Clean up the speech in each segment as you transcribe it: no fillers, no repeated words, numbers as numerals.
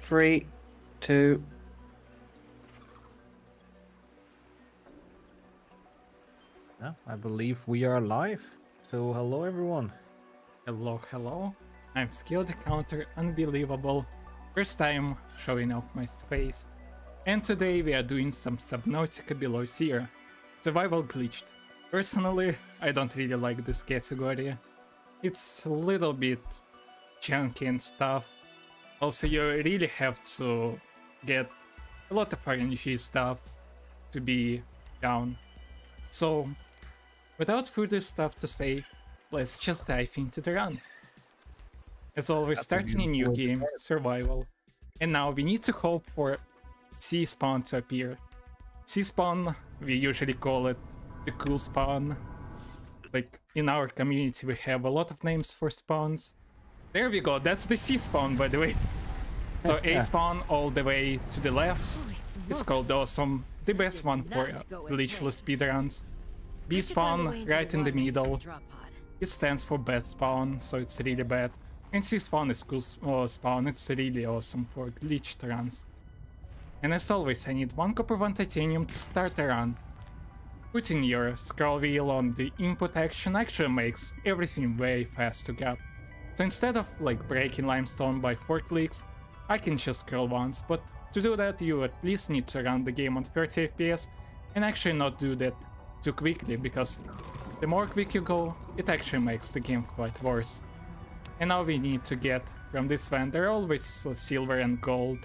3, 2. Yeah, I believe we are live. So hello everyone. Hello, hello. I'm Skilled Counter Unbelievable. First time showing off my face. And today we are doing some Subnautica below zero. Survival glitched. Personally, I don't really like this category. It's a little bit chunky and stuff. Also, you really have to get a lot of RNG stuff to be down. So, without further stuff to say, let's just dive into the run. As always, starting a new game, survival. And now we need to hope for sea spawn to appear. Sea spawn, we usually call it the cool spawn. Like, in our community we have a lot of names for spawns. There we go, that's the sea spawn, by the way. So A spawn all the way to the left. It's called Awesome, the best one for glitchless speedruns. B spawn right in the middle. It stands for bad spawn, so it's really bad. And C spawn is cool spawn, it's really awesome for glitched runs. And as always, I need 1 copper, 1 titanium to start a run. Putting your scroll wheel on the input action actually makes everything very fast to grab. So instead of like breaking limestone by 4 clicks, I can just scroll once, but to do that you at least need to run the game on 30 FPS and actually not do that too quickly, because the more quick you go, it actually makes the game quite worse. And now we need to get from this vendor always silver and gold.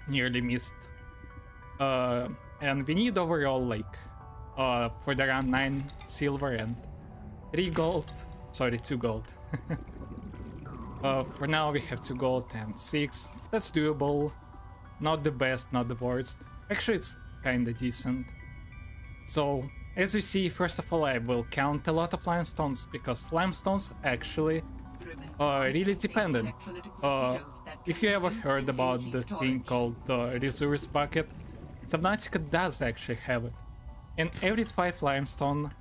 Nearly missed. And we need overall like for the run 9 silver and 3 gold. Sorry, 2 gold. For now we have 2 gold and 6. That's doable. Not the best, not the worst. Actually it's kinda decent. So, as you see, first of all I will count a lot of limestones, because limestones actually are really dependent. If you ever heard about the thing called resource bucket, Subnautica does actually have it. And every 5 limestone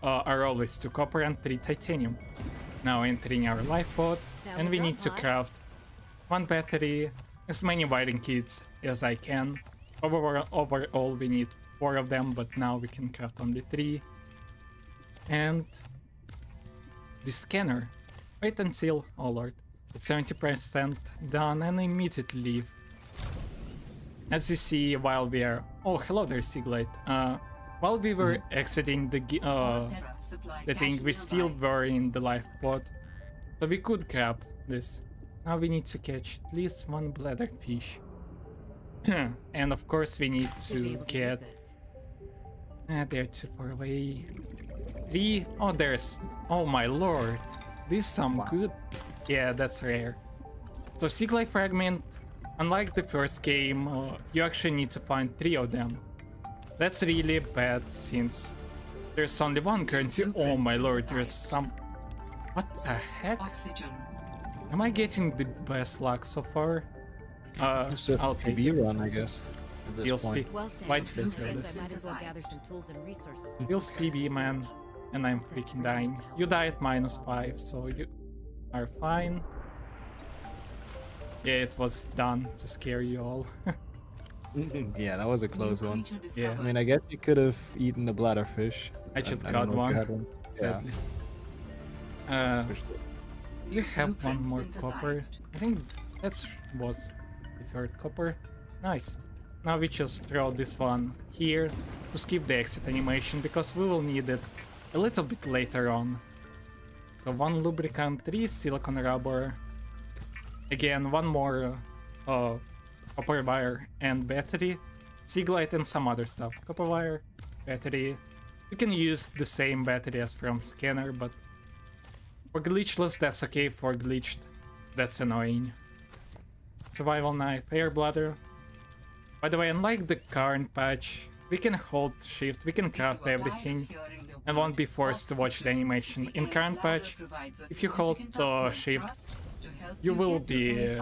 are always 2 copper and 3 titanium. Now entering our life pod, and we need to craft 1 battery, as many wiring kits as I can. Overall we need 4 of them, but now we can craft only 3. And the scanner. Wait until, oh lord, it's 70% done and immediately leave. As you see, while we are, oh hello there Siglite. While we were exiting the thing, we still were in the life pod, so we could grab this. Now we need to catch at least 1 bladderfish. And of course we need to get... they're too far away. 3, oh there's, oh my lord. This is some good, yeah, that's rare. So Siglite fragment, unlike the first game, you actually need to find 3 of them. That's really bad since there's only 1 currency. Oh my lord, there's some... What the heck? Oxygen. Am I getting the best luck so far? It's a I'll take PB run, I guess. At this point. White filter. Feels PB, man. And I'm freaking dying. You die at -5, so you are fine. Yeah, it was done to scare you all. Yeah, that was a close one. Yeah. I mean, I guess you could have eaten the bladderfish. I just I got don't know if you one. had Sadly. You have 1 more copper. I think that was the 3rd copper. Nice. Now we just throw this one here to skip the exit animation, because we will need it a little bit later on. So 1 lubricant, 3 silicone rubber. Again, 1 more copper wire and battery. Siglite and some other stuff. Copper wire, battery. You can use the same battery as from scanner, but for glitchless that's okay, for glitched that's annoying. Survival knife, air bladder. By the way, unlike the current patch, we can hold shift, we can craft everything and won't be forced to watch the animation. In current patch, if you hold the shift, you will be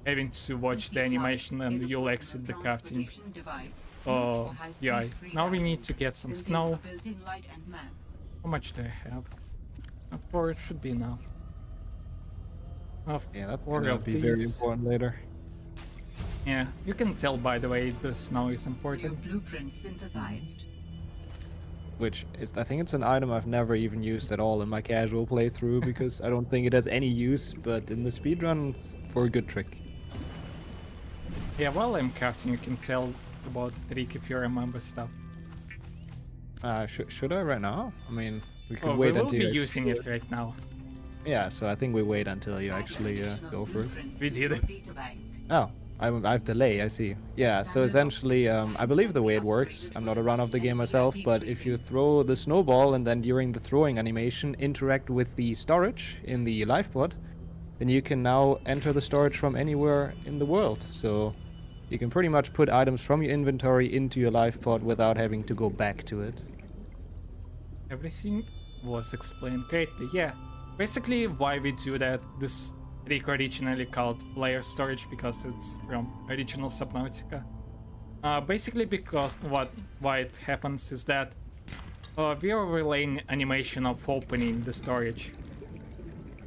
having to watch the animation and you'll exit the crafting. Oh, yeah. Now we need to get some snow. How much do I have? 4 should be enough. Yeah, that's 4 gonna of be very these. important later. Yeah, you can tell by the way the snow is New important. blueprint synthesized. Which is, I think it's an item I've never even used at all in my casual playthrough because I don't think it has any use, but in the speedrun it's for a good trick. Yeah, while I'm crafting, you can tell about the trick if you remember stuff. Should I right now? I mean, we could Oh, we wait will until be you using actually it right now. Yeah, so I think we wait until you actually go for it. We did it. Oh, I have delay, I see. Yeah, so essentially, I believe the way it works, I'm not a run of the game myself, but if you throw the snowball and then during the throwing animation interact with the storage in the life pod, then you can now enter the storage from anywhere in the world. So you can pretty much put items from your inventory into your life pod without having to go back to it. Everything was explained greatly. Yeah, basically why we do that. This trick originally called flare storage because it's from original Subnautica. Basically because why it happens is that we are relaying animation of opening the storage.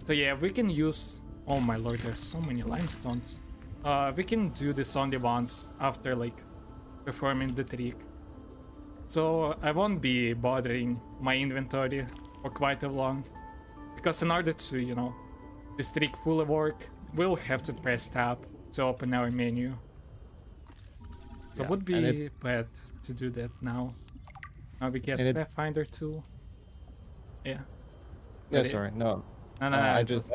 So yeah, we can use. Oh my lord, there's so many limestones. We can do this only once after like performing the trick. So I won't be bothering my inventory for quite a long, because in order to, you know, this trick fully work, we'll have to press tab to open our menu. So it would be bad to do that now. Now we get Pathfinder tool. Yeah. Yeah, sorry, no. No, I just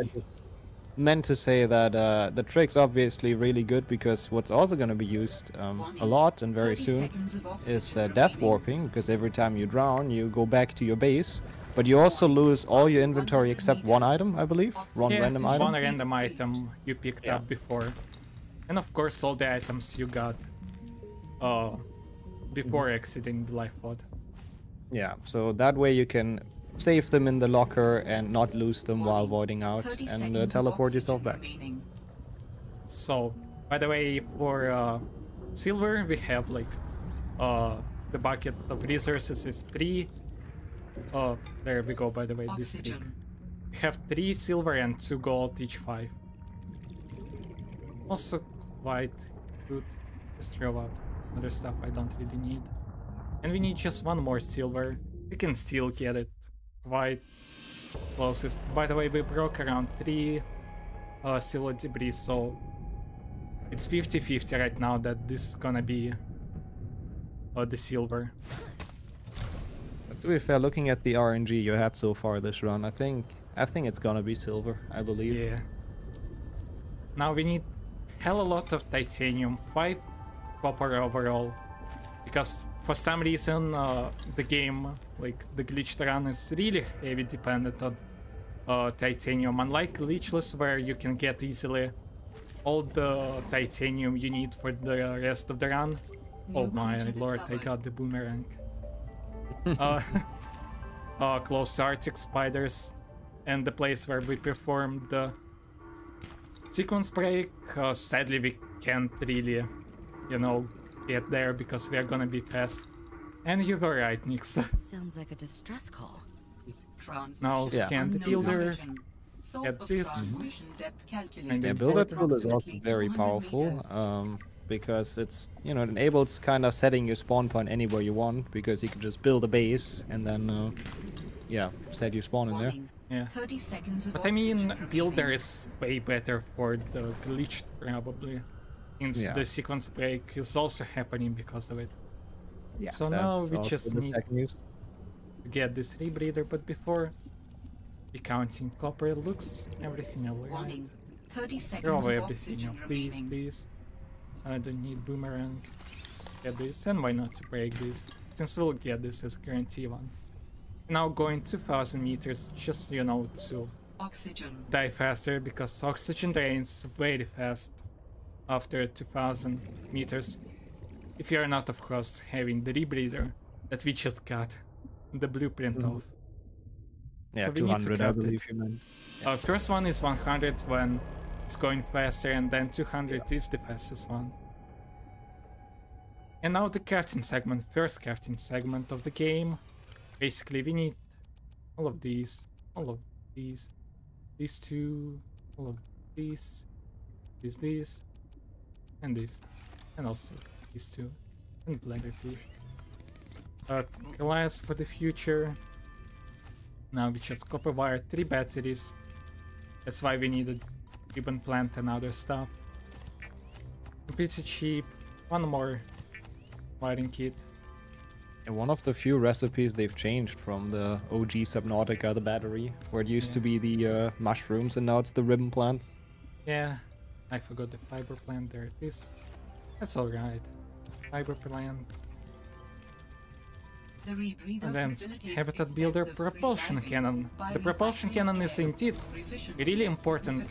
meant to say that the trick's obviously really good because what's also going to be used a lot and very soon is death warping, because every time you drown you go back to your base, but you also lose all your inventory except one item, I believe. Random item. One random item you picked up before. And of course all the items you got before exiting the life pod. Yeah, so that way you can save them in the locker and not lose them while voiding out and teleport yourself back. So, by the way, for silver we have like the bucket of resources is 3. There we go, by the way, this trick. We have 3 silver and 2 gold, each 5. Also quite good. Just throw out other stuff I don't really need. And we need just 1 more silver. We can still get it quite closest. By the way, we broke around 3 silver debris, so it's 50-50 right now that this is gonna be the silver. But to be fair, looking at the RNG you had so far this run, I think it's gonna be silver, I believe. Yeah. Now we need hell a lot of titanium, 5 copper overall, because for some reason the game, like the glitched run, is really heavy dependent on titanium, unlike glitchless where you can get easily all the titanium you need for the rest of the run. Oh my lord, I got the boomerang. Close to Arctic spiders and the place where we performed the sequence break. Sadly we can't really, you know, get there because we are gonna be fast. And you were right, Nix. Sounds like a distress call. Now scan the builder. Get this. And the builder tool is also very powerful, because it's, you know, it enables kind of setting your spawn point anywhere you want, because you can just build a base and then yeah, set your spawn in there. Yeah. But I mean, builder is way better for the glitch probably, since the sequence break is also happening because of it. Yeah, so now we just need to get this rebreather, but before we counting copper, looks everything alright. Throw away everything, please. I don't need boomerang. Get this, and why not to break this, since we'll get this as guarantee one. Now going 2000 meters, just, you know, to die faster, because oxygen drains very fast after 2000 meters. If you're not, of course, having the rebreather that we just got the blueprint of. Yeah, so we 200, need to I cut believe it. you meant. First one is 100 when it's going faster, and then 200 is the fastest one. And now the crafting segment, first crafting segment of the game. Basically, we need all of these 2, all of These, these, and this, and also these two, and blender teeth. Glass for the future. Now we just copper wire 3 batteries. That's why we needed ribbon plant and other stuff. Pretty cheap. One more wiring kit. And one of the few recipes they've changed from the OG Subnautica, the battery, where it used to be the mushrooms and now it's the ribbon plants. Yeah, I forgot the fiber plant. There it is. That's alright. Fiber plant. And then Habitat Builder Propulsion Cannon. The propulsion cannon is indeed a really important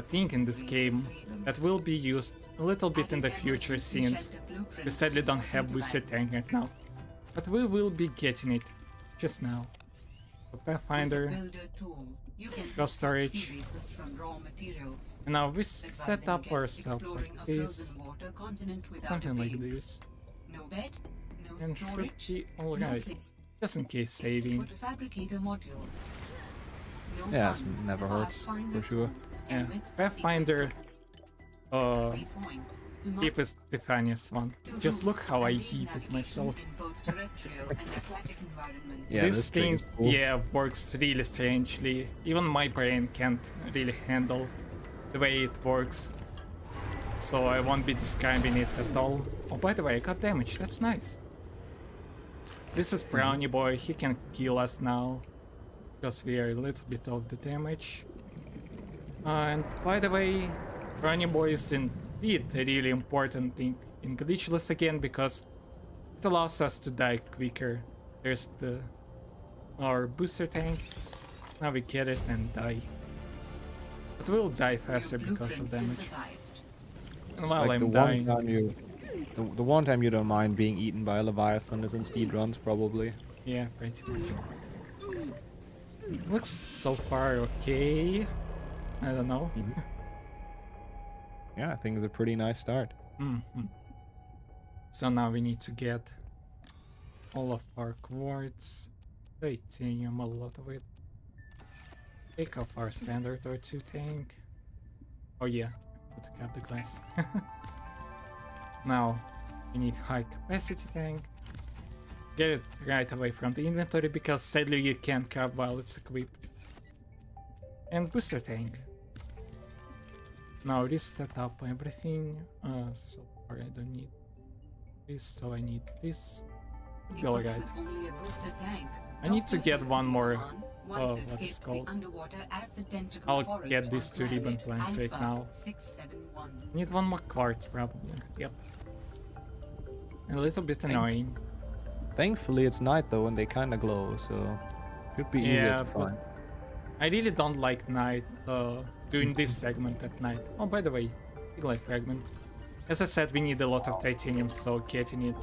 thing in this game that will be used a little bit in the future, since we sadly don't have booster tank right now. But we will be getting it just now. So Pathfinder, Ghost Storage, and now we set up ourselves like this, something like this, and should be alright, just in case saving. Yeah, it never hurts, for sure. Yeah, Pathfinder deepest the funniest one. Just look how I heated myself. Yeah, this thing, cool. yeah, works really strangely. Even my brain can't really handle the way it works. So I won't be describing it at all. Oh, by the way, I got damage. That's nice. This is Brownie Boy. He can kill us now, because we are a little bit of the damage. And by the way, Brownie Boy is indeed a really important thing in Glitchless again, because it allows us to die quicker. There's our booster tank. Now we get it and die. But we'll die faster because of damage. And while like I'm dying... the one time you don't mind being eaten by a Leviathan is in speedruns, probably. Yeah, pretty much. Looks so far okay. I don't know. Yeah, I think it's a pretty nice start. So now we need to get all of our quartz, titanium, a lot of it. Take off our standard or 2 tank. Oh yeah, put to cap the glass. Now we need high capacity tank. Get it right away from the inventory, because sadly you can't craft while it's equipped. And booster tank. Now this set up everything. So far I don't need this, so I need this. Alright. I need to get one more. What is called? I'll get these 2 ribbon plants right now. Need one more quartz probably. Yep. A little bit annoying. Thankfully it's night though and they kinda glow, so should be easier to find. I really don't like night, doing this segment at night. Oh, by the way, big life fragment. As I said, we need a lot of titanium, so getting it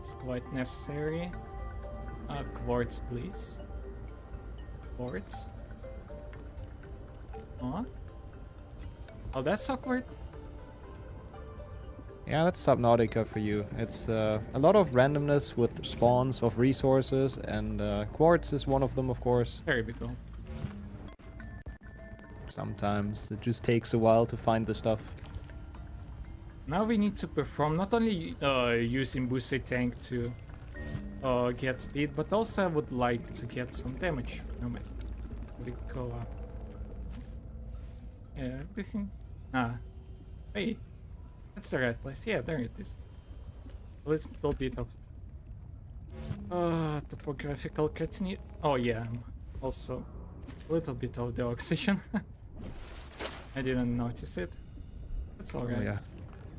is quite necessary. Quartz, please. Quartz. Huh? Oh, that's awkward. Yeah, that's Subnautica for you. It's a lot of randomness with spawns of resources, and quartz is one of them, of course. There we go. Sometimes it just takes a while to find the stuff. Now we need to perform, not only using booster tank to get speed, but also I would like to get some damage from it. Would it go up? Yeah, everything. Hey, that's the right place. Yeah, there it is. A little bit of topographical cutting. Oh yeah, also a little bit of the oxygen. I didn't notice it. That's alright. Oh, yeah.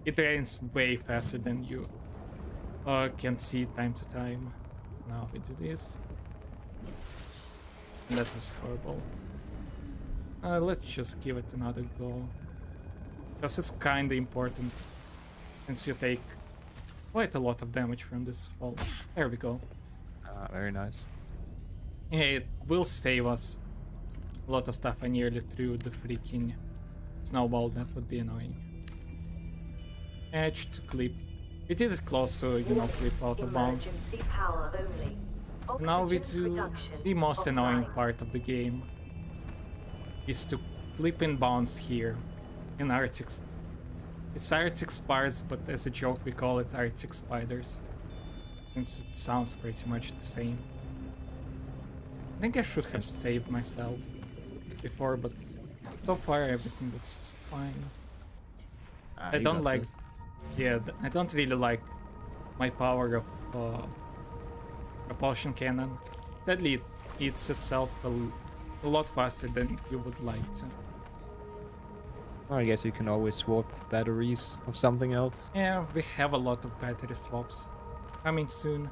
It rains way faster than you can see time to time. Now we do this. And that was horrible. Let's just give it another go. Because it's kinda important. Since you take quite a lot of damage from this fall. There we go. Very nice. Yeah, it will save us a lot of stuff. I nearly threw the freaking snowball. That would be annoying. Edge to clip. We did it close, so you know, clip out of bounds. Now we do the most annoying part of the game. Is to flipping bounce here in Arctic. It's Arctic spiders, but as a joke we call it Arctic spiders, since it sounds pretty much the same. I think I should have saved myself before, but so far everything looks fine. I don't like, I don't really like my power of propulsion cannon. Sadly, it eats itself a lot faster than you would like to. Well, I guess you can always swap batteries of something else. Yeah, we have a lot of battery swaps coming soon.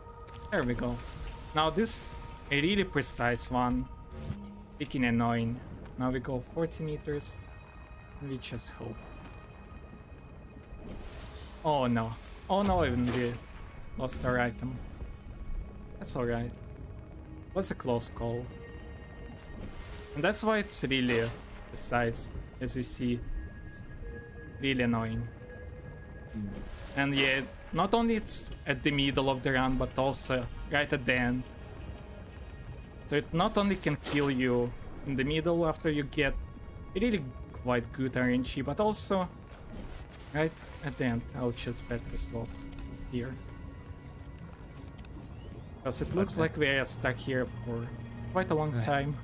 There we go. Now this a really precise one, freaking annoying. Now we go 40 meters, and we just hope. Oh no, even we lost our item. That's alright. Was a close call. And that's why it's really precise, as you see. Really annoying. And yeah, not only it's at the middle of the run, but also right at the end. So it not only can kill you in the middle after you get a really quite good RNG, but also right at the end. I'll just better swap here. Because it looks like we are stuck here for quite a long time.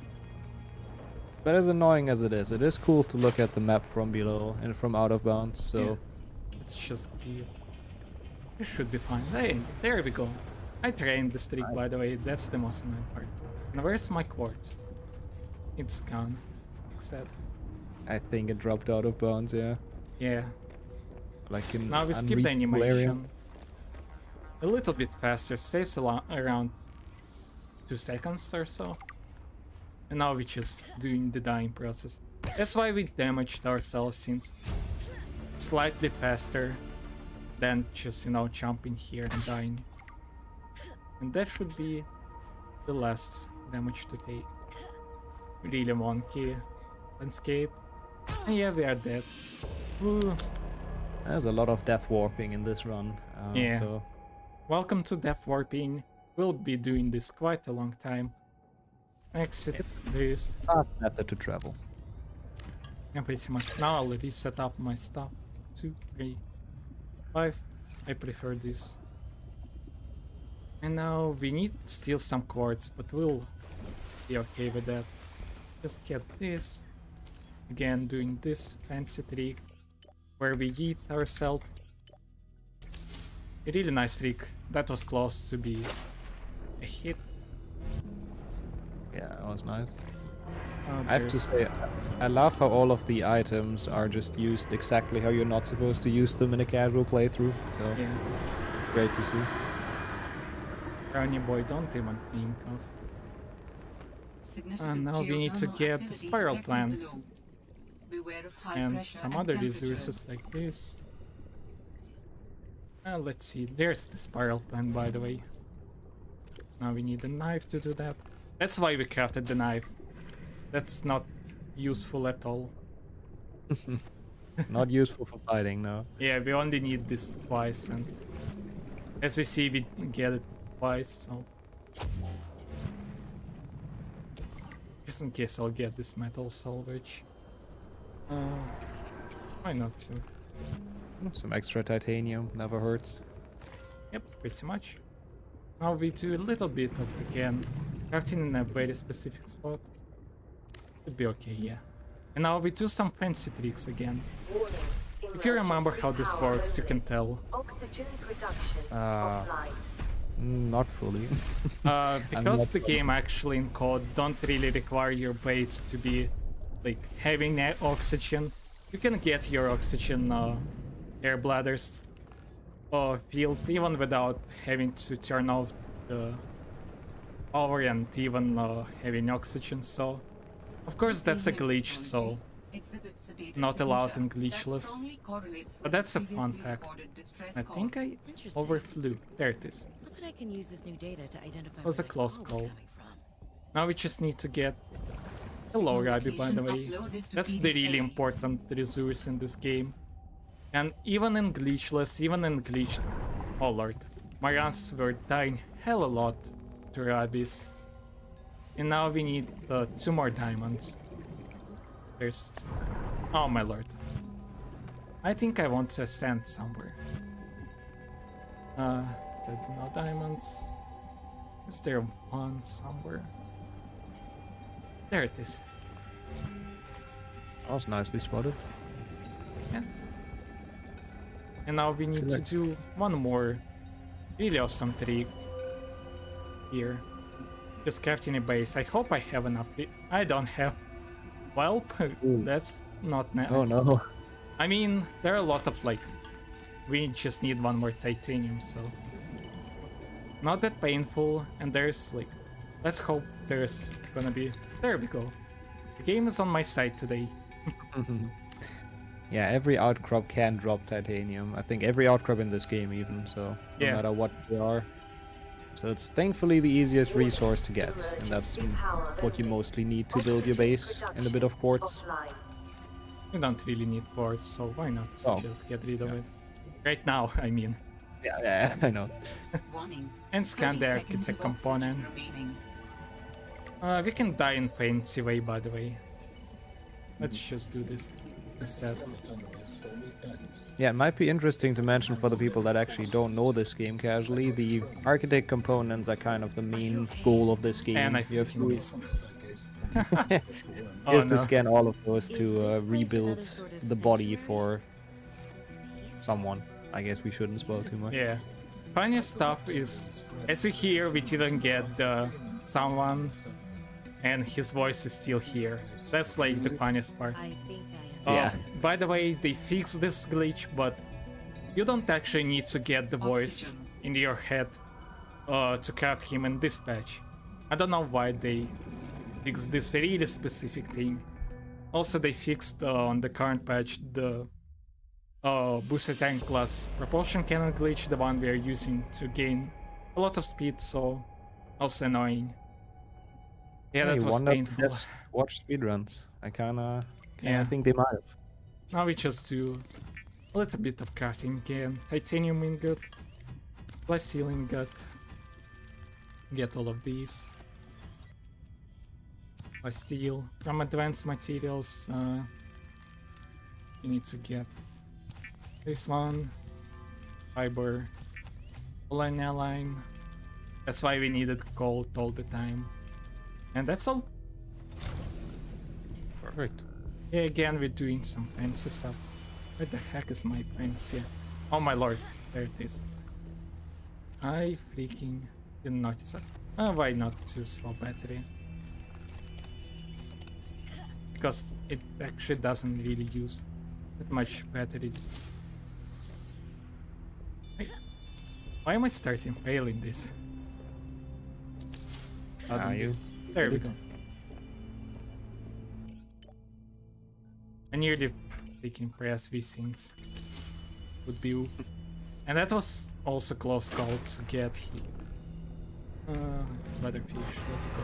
But as annoying as it is cool to look at the map from below and from out of bounds, so... Yeah. Let's just keep... It should be fine. Hey, there we go. I trained the streak, by the way, that's the most annoying part. Now where's my quartz? It's gone. Except... I think it dropped out of bounds, yeah. Yeah. Like in now we skip the animation. Area. A little bit faster, saves around 2 seconds or so. And now we're just doing the dying process. That's why we damaged ourselves, since it's slightly faster than just, you know, jumping here and dying. And that should be the last damage to take. Really wonky landscape. And yeah, we are dead. Ooh. There's a lot of death warping in this run. Yeah. So. Welcome to death warping. We'll be doing this quite a long time. Exit this. Fast method to travel. Yeah, pretty much. Now I'll reset up my stuff. 2, 3, 5. I prefer this. And now we need still some quartz, but we'll be okay with that. Just get this. Again, doing this fancy trick where we eat ourselves. A really nice trick. That was close to be a hit. Yeah, that was nice. I have to say, I love how all of the items are just used exactly how you're not supposed to use them in a casual playthrough. So yeah, it's great to see. Brownie boy, don't even think of. And now we need to get the spiral plant and some other resources like this. Let's see, there's the spiral plant, by the way. Now we need a knife to do that. That's why we crafted the knife. That's not useful at all. Not useful for fighting, no. Yeah, we only need this twice, and as you see, we get it twice, so... Just in case I'll get this metal salvage. Why not to? Some extra titanium, never hurts. Yep, pretty much. Now we do a little bit of, again, crafting in a very specific spot. Should be okay, yeah. And now we do some fancy tricks again. If you remember how this works, you can tell. Not fully. Because the game actually in code don't really require your base to be like having oxygen. You can get your oxygen air bladders filled even without having to turn off the power and even having oxygen. So of course that's a glitch, so not allowed in glitchless. But that's a fun fact. I think I overflew. There it is. I can use this new data to identify it was a close call. Now we just need to get... Hello, Rabi, by the way. That's the really important resource in this game. And even in glitchless, even in glitched... Oh lord. My runs were dying hell a lot to Rabis. And now we need 2 more diamonds. There's... Oh my lord. I think I want to stand somewhere. Is there no diamonds? Is there one somewhere? There it is. That was nicely spotted. Yeah. And now we need to do one more really awesome trick here. Just crafting a base. I hope I have enough. I don't have. Well, that's not nice. Oh no. I mean, there are a lot of like. We just need one more titanium, so not that painful. And there's like, let's hope there's gonna be. There we go. The game is on my side today. Yeah, every outcrop can drop titanium. I think every outcrop in this game even, so no matter what they are. So it's thankfully the easiest resource to get, and that's what you mostly need to build your base, and a bit of quartz. You don't really need quartz, so why not just get rid of it? Right now, I mean. Yeah, I know. And scan the architect component. We can die in fancy way, by the way. Let's just do this instead. Yeah, it might be interesting to mention for the people that actually don't know this game casually, the architect components are kind of the main goal of this game. And I you have to, missed. you have to scan all of those to rebuild the body for someone. I guess we shouldn't spoil too much. Yeah. Funniest stuff is, as you hear, we didn't get the someone, and his voice is still here. That's like the funniest part. I think Yeah. By the way, they fixed this glitch, but you don't actually need to get the voice in your head to craft him in this patch. I don't know why they fixed this really specific thing. Also, they fixed on the current patch the booster tank plus propulsion cannon glitch, the one we are using to gain a lot of speed, so also annoying. Yeah, that was painful. Watch speedruns. I kinda Yeah. think they might have. Now we just do a little bit of crafting again. Titanium ingot, steel ingot, get all of these. Steel. From advanced materials, you need to get this one, fiber, line. That's why we needed gold all the time. And that's all. Perfect. Yeah, again, we're doing some fancy stuff. Where the heck is my fancy? Oh my lord, there it is. I freaking didn't notice that. Why not too small battery? Because it actually doesn't really use that much battery. Why am I starting failing this? You? There we go. I nearly freaking pressed these things. Would be. And that was also close call to get here. Leatherfish, let's go.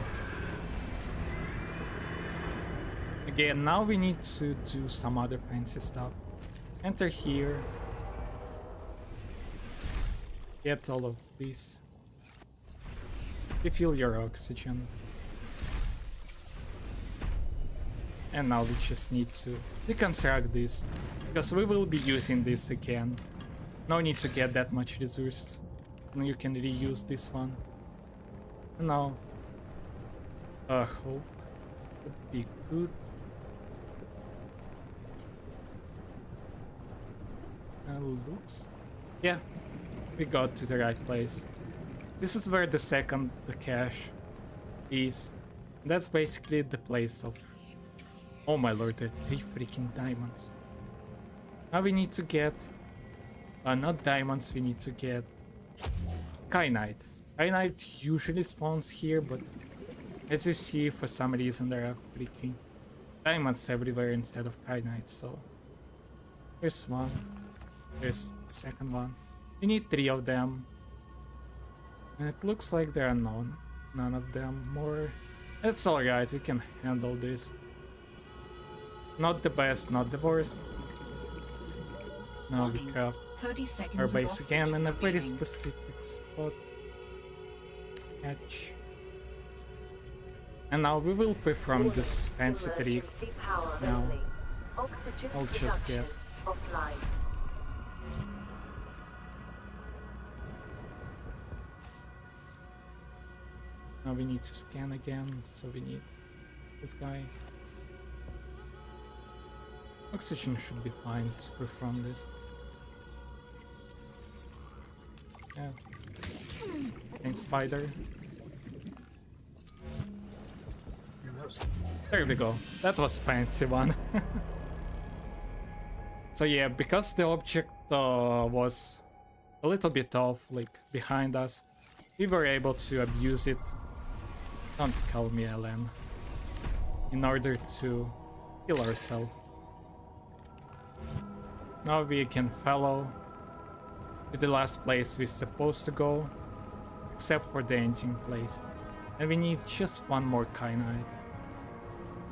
Again, now we need to do some other fancy stuff. Enter here. Get all of these. Refill your oxygen. And now we just need to deconstruct this, because we will be using this again. No need to get that much resources. And you can reuse this one. And now, hope would be good. Looks. Yeah, we got to the right place. This is where the cache is. That's basically the place of. Oh my lord, there are 3 freaking diamonds. Now we need to get... not diamonds, we need to get... Kyanite. Kyanite usually spawns here, but... As you see, for some reason there are freaking diamonds everywhere instead of kyanite, so... Here's one. Here's the second one. We need 3 of them. And it looks like there are none of them more. It's alright, we can handle this. Not the best, not the worst. Now we craft our base again in a very specific spot. Catch. And now we will perform this fancy trick. Now I'll just get... Now we need to scan again, so we need this guy. Oxygen should be fine to perform this. Yeah. Thanks, spider. There we go. That was fancy one. So yeah, because the object was a little bit off, like behind us, we were able to abuse it. Don't call me LM. In order to kill ourselves. Now we can follow to the last place we're supposed to go, except for the engine place. And we need just one more kyanite.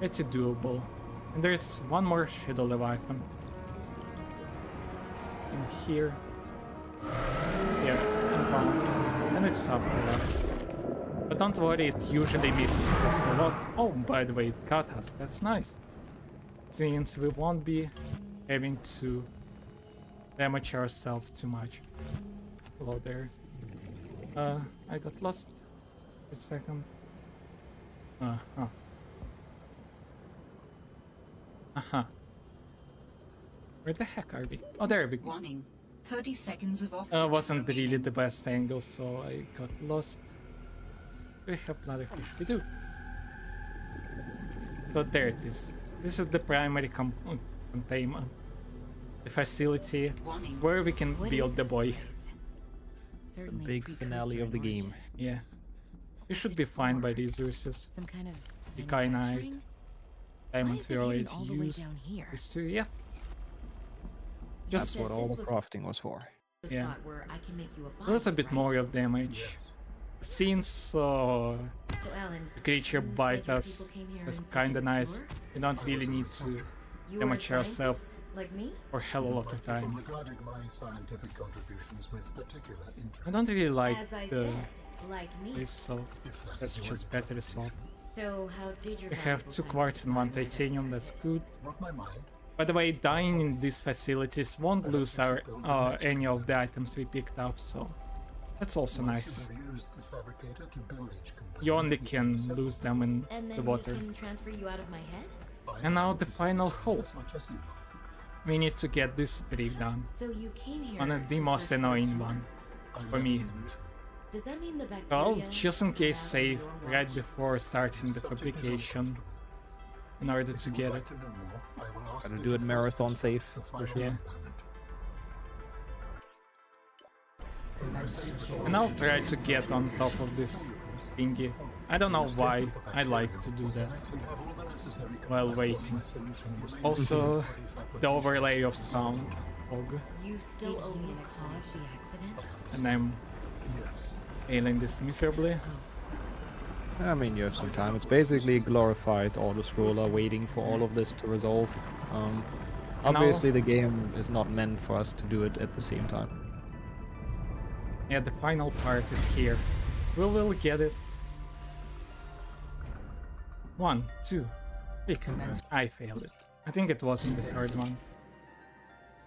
It's doable. And there's one more Shadow Leviathan. In here. Here, and bounce. And it's after us. But don't worry, it usually misses a lot. Oh, by the way, it cut us. That's nice. Since we won't be having to damage ourselves too much. Hello there. I got lost for a second. Where the heck are we? Oh, there we go. Warning. 30 seconds of oxygen. Wasn't really the best angle, so I got lost. We have another fish. We do. So there it is. This is the primary containment. The facility where we can build the boy. The big finale of the game. Yeah. We should be fine by resources. Some kind of The kyanite. manufacturing? Diamonds we Why is it already hidden all the way used. down here? These two, yeah. That's Just what all the crafting was for. The Yeah. spot where I can make you a a little body, bit right? more of damage. Since So Alan, the creature you said bite your us, people came here that's in search of kinda a nice. cure? We don't really need to You damage are a ourselves scientist, like me? for hell a lot of time. Regarded my scientific contributions with particular interest. I don't really like As I the said, like me. this, so that's just better as well. So how did your We have valuable 2 quartz and 1 scientific titanium, that's good. Not my mind. By the way, dying in these facilities won't lose our any of the items we picked up, so that's also nice. I've used the fabricator to build each component. You only can lose them in And then the water. we can transfer you out of my head? And now the final hole. As much as you know. We need to get this trick done. So you came here On the to most search for a annoying cure? one I for me. Does that mean the bacteria? Well, just in case have save your right watch? before starting the fabrication in order to get it. Gotta do it marathon safe, for sure. Yeah. And I'll try to get on top of this thingy. I don't know why I like to do that while waiting. Also, the overlay of sound. Og. You still owe me cause the accident? And I'm failing this miserably. I mean, you have some time. It's basically a glorified auto-scroller waiting for all of this to resolve. Obviously, the game is not meant for us to do it at the same time. Yeah, the final part is here. We will get it. 1, 2, 3. I failed it. I think it was in the third one.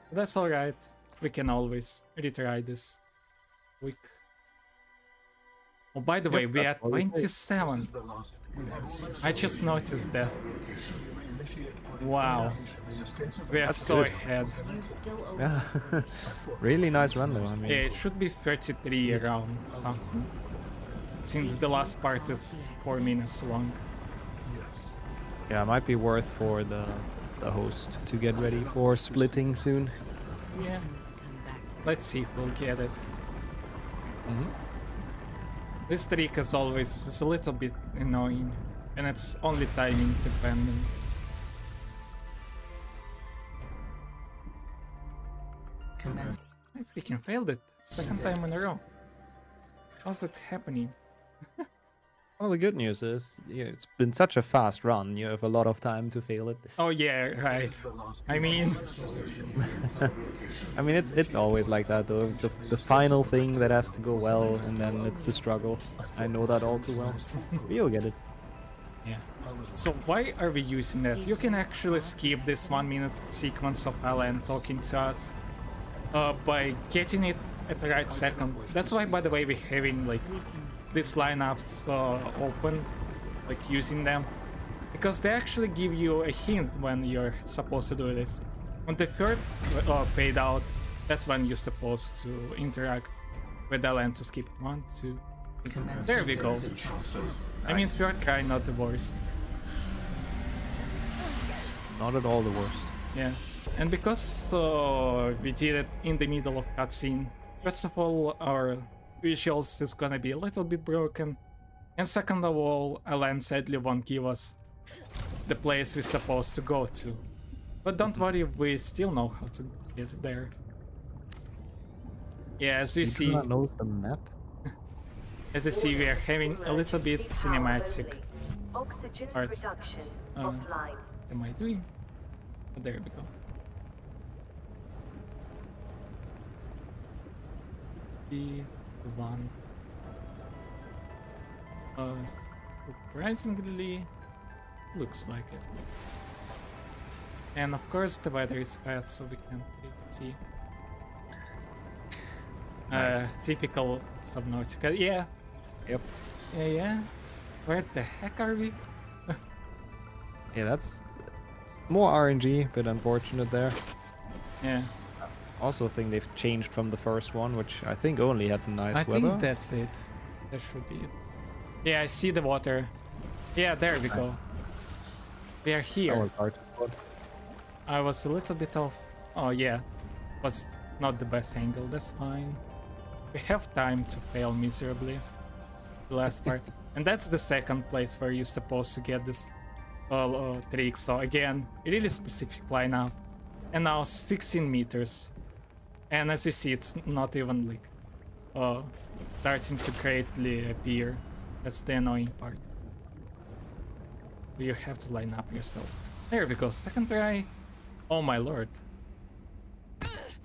But that's alright. We can always retry this quick. Oh, by the way, we are that's all it takes. 27. I just noticed that. Wow. We are That's so good. ahead. You still owe Yeah, me. really nice run though. I mean, Yeah, it should be 33 around something. Since the last part is 4 minutes long. yeah, it might be worth for the host to get ready for splitting soon. Yeah, Come back to let's see if we'll get it. This trick, as always, is a little bit annoying, and it's only timing dependent. I freaking failed it. Second time in a row. How's that happening? Well, the good news is, yeah, it's been such a fast run. You have a lot of time to fail it. Oh yeah, right. I mean, I mean, it's always like that though. The final thing that has to go well, and then it's a struggle. I know that all too well. But you'll get it. Yeah. So why are we using that? You can actually skip this 1-minute sequence of Alan talking to us by getting it at the right second. That's why, by the way, we're having like these lineups open, like using them, because they actually give you a hint when you're supposed to do this. When the third fade out, that's when you're supposed to interact with Alan to skip it. 1, 2. There we go. I mean, third try, not the worst. Not at all the worst. Yeah, and because we did it in the middle of cutscene, first of all, our visuals is gonna be a little bit broken, and second of all, Alan sadly won't give us the place we're supposed to go to. But don't worry, we still know how to get there. Yeah, as you see, knows the map. as you see, we are having a little bit cinematic Oxygen parts. production Uh, offline. What am I doing? Oh, there we go. The one. Surprisingly, looks like it. And of course, the weather is bad, so we can't really see. Nice. Typical Subnautica. Yeah. Yep. Yeah. Where the heck are we? Yeah, that's more RNG, but unfortunate there. Yeah. Also think they've changed from the first one, which I think only had nice I weather. think that's it. That should be it. Yeah, I see the water. Yeah, there we go. We are here. Our party spot. I was a little bit off. Oh yeah, was not the best angle. That's fine. We have time to fail miserably. The last part, and that's the second place where you're supposed to get this trick. So again, really specific lineup, and now 16 meters. And as you see, it's not even like starting to greatly appear. That's the annoying part. You have to line up yourself. There we go. Second try. Oh my lord.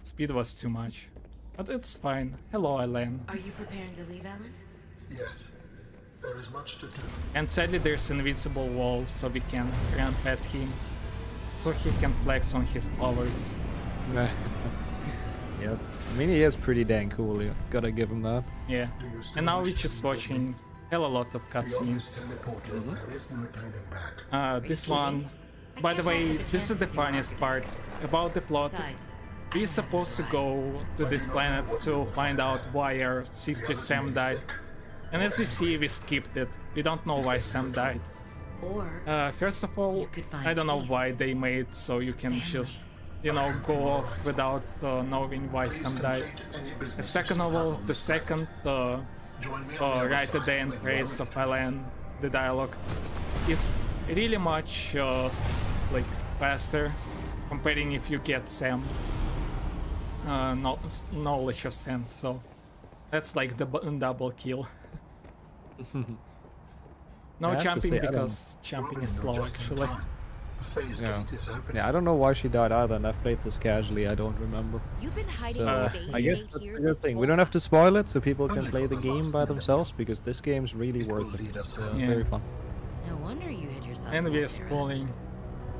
Speed was too much. But it's fine. Hello, Alan. Are you preparing to leave, Alan? Yes, there is much to do. And sadly there's an invisible wall, so we can run past him. So he can flex on his powers. Yep. I mean, he is pretty dang cool. You gotta give him that. Yeah. And now we're just watching hell a lot of cutscenes. There is no turning back. This one, by the way, this is the funniest part about the plot. Besides, We're supposed to go to this planet to find out why our sister Sam died. And as you see, we skipped it. We don't know why Sam died. or First of all, You could find I don't know peace. why they made so you can just, you know, go off without knowing why Sam died. And second of all, the second right at the end phrase of Alan, the dialogue, is really much like faster comparing if you get Sam knowledge of Sam. So that's like the double kill. No I have to jumping say, I don't- because jumping is slow actually. The phase Yeah. gate is open. Yeah, I don't know why she died either, and I've played this casually. I don't remember. you've been hiding So in the I phase guess gate that's here the good this thing. We whole don't have to time. spoil it, so people can Only play for the the game boss by level. themselves, because this game's really It will worth it. lead It's us Yeah. very fun. No wonder you hid yourself. And we are in Terra. spoiling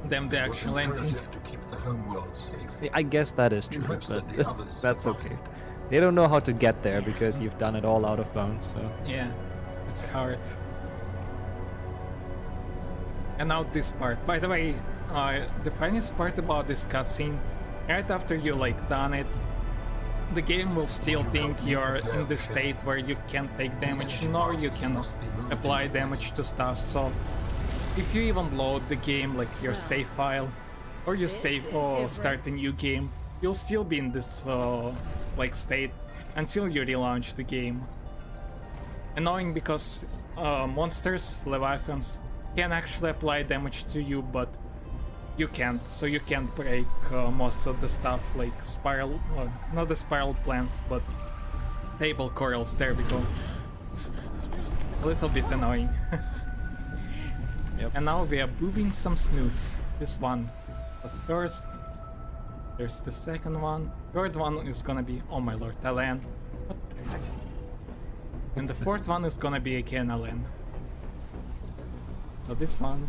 them the actual ending. Imperative to keep the homeworld safe. Yeah, I guess that is true, hopes but that the others that's survive. okay. They don't know how to get there because you've done it all out of bounds, so... Yeah, it's hard. And now this part. By the way, the funniest part about this cutscene, right after you like done it, the game will still think you're in the state where you can't take damage, nor you can apply damage to stuff. So if you even load the game, like your save file, or you save or start a new game, you'll still be in this like state until you relaunch the game. Annoying because monsters, leviathans, can actually apply damage to you, but you can't, so you can't break most of the stuff like spiral, not the spiral plants, but table corals. There we go. A little bit annoying. Yep. And now we are boobing some snoots. This one was first. There's the second one. Third one is gonna be, oh my lord, Alan. What the heck? And the fourth one is gonna be again Alan. So this one,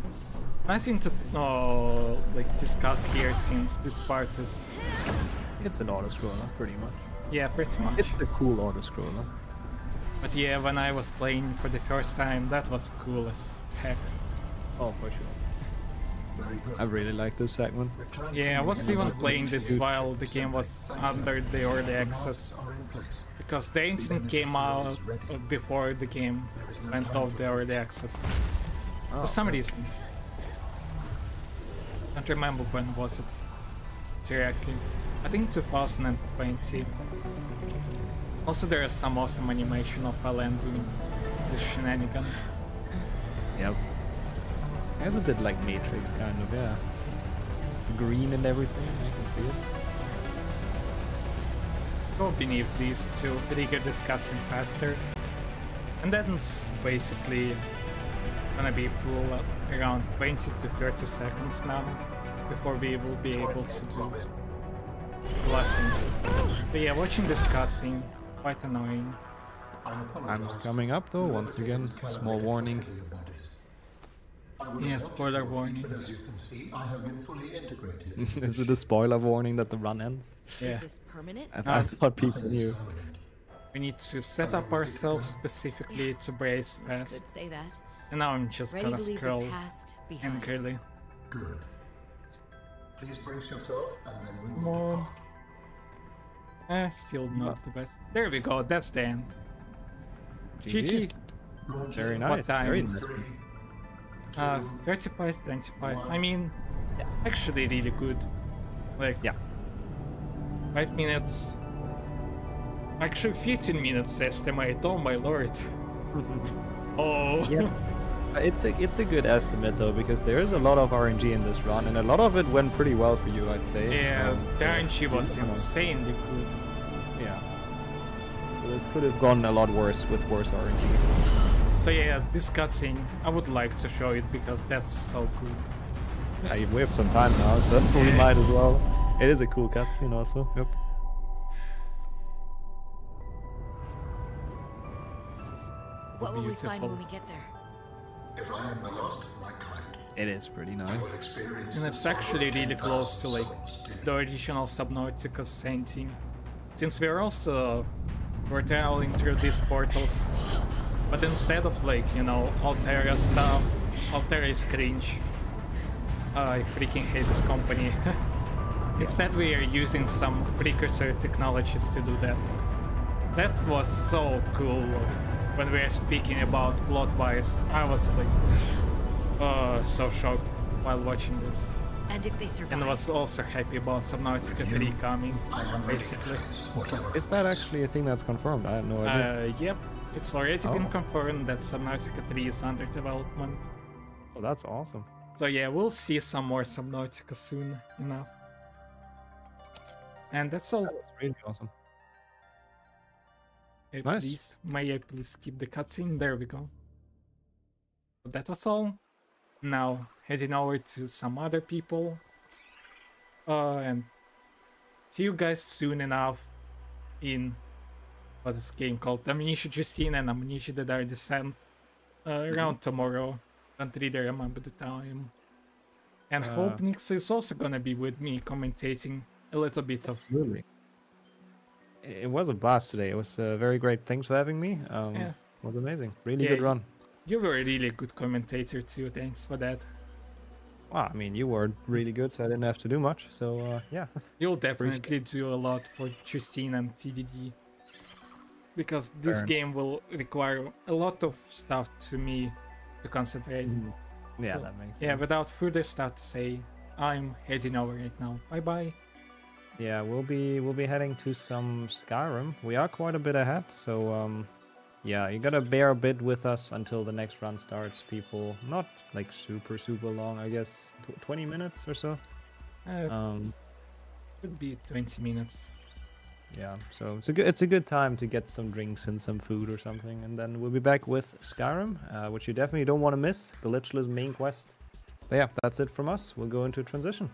nothing to like discuss here since this part is, It's an auto-scroller, pretty much. yeah, pretty much. It's a cool auto-scroller. But yeah, when I was playing for the first time, that was cool as heck. Oh, for sure. Very good. I really like this segment. Return Yeah, I to was the even enemy playing this Dude. while the game was under the early access, are in place. because the engine came out before the game went off the early access. For some reason. Can't remember when was it directly. I think 2020. Also, there is some awesome animation of Alan doing the shenanigan. Yep. It's a bit like Matrix, kind of, yeah. Green and everything, I can see it. Go beneath these to trigger discussing faster. And that's basically gonna be pull around 20 to 30 seconds now before we will be able to do blasting. But yeah, watching this cutscene, quite annoying. Time's coming up though, once again. Small warning. Yeah, spoiler warning. As you can see, I have been fully integrated. Is it a spoiler warning that the run ends? Yeah, Is this permanent? I thought people knew. Permanent. we need to set up ourselves specifically to brace fast. Could say that. And now I'm just Ready gonna to leave scroll the past behind. angrily. Good. Please brace yourself, and then we Come will on. Still not the best. There we go, that's the end. GG. GG's. depart. Very What nice. time? Very nice. 35, 25. I mean, actually really good. Like, Yeah. 5 minutes. Actually, 15 minutes estimate. Oh my lord. Oh. Yeah. It's a good estimate though, because there is a lot of RNG in this run, and a lot of it went pretty well for you, I'd say. Yeah, the so- RNG was insanely good. Yeah. So this could have gone a lot worse with worse RNG. So yeah, discussing, I would like to show it because that's so cool. Yeah, we have some time now, so we might as well. It is a cool cutscene also. Yep. What will we find Beautiful. when we get there? If I am the last of my kind, It is pretty I nice. will experience And the it's actually sorrow really and close to like souls in the original Subnautica setting. Since we're also we're traveling through these portals, but instead of like, you know, Altera stuff, Altera is cringe. I freaking hate this company. Instead we are using some precursor technologies to do that. That was so cool when we were speaking about plot-wise. I was like, so shocked while watching this. And if they survive? And was also happy about Subnautica 3 coming, basically. whatever. Is that actually a thing that's confirmed? I had no idea. Yep, it's already been Oh. confirmed that Subnautica 3 is under development. Oh, that's awesome. So yeah, we'll see some more Subnautica soon enough. And that's all. That's really awesome. Hey, Nice. Please, may I please skip the cutscene? There we go. So that was all. Now heading over to some other people. And see you guys soon enough in what is this game called? Amnesia Justine and Amnesia the Dire Descent. Around tomorrow. Don't really remember the time. And hope Nix is also gonna be with me commentating a little bit of. Really? It was a blast today. It was very great. Thanks for having me. Yeah. It was amazing. Really Yeah, good run. You were a really good commentator too, thanks for that. Well, I mean, you were really good, so I didn't have to do much. So, yeah. You'll definitely do a lot for Justine and TDD. Because this Fair. game will require a lot of stuff to me to concentrate. Yeah, So, that makes sense. Yeah, without further stuff to say, I'm heading over right now. Bye bye. Yeah, we'll be heading to some Skyrim. We are quite a bit ahead, so yeah, you gotta bear a bit with us until the next run starts, people. Not like super long, I guess. 20 minutes or so. Could be 20 minutes. Yeah, so it's a good time to get some drinks and some food or something, and then we'll be back with Skyrim, which you definitely don't want to miss. The Lichless main quest. But yeah, that's it from us. We'll go into transition.